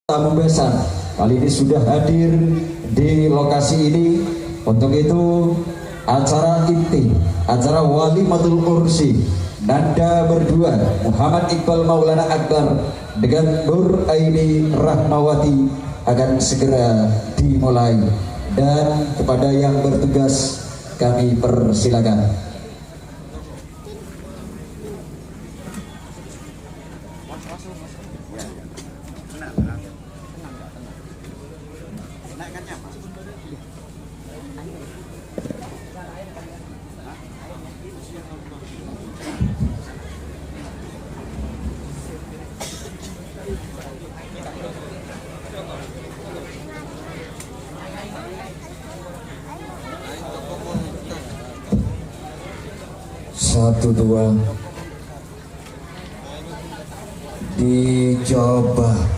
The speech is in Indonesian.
Tamu besar kali ini sudah hadir di lokasi ini. Untuk itu acara inti, acara Walimatul Ursi Nanda berdua Muhammad Iqbal Maulana Akbar dengan Nur Aini Rahmawati akan segera dimulai, dan kepada yang bertugas kami persilakan. Satu dua dicoba.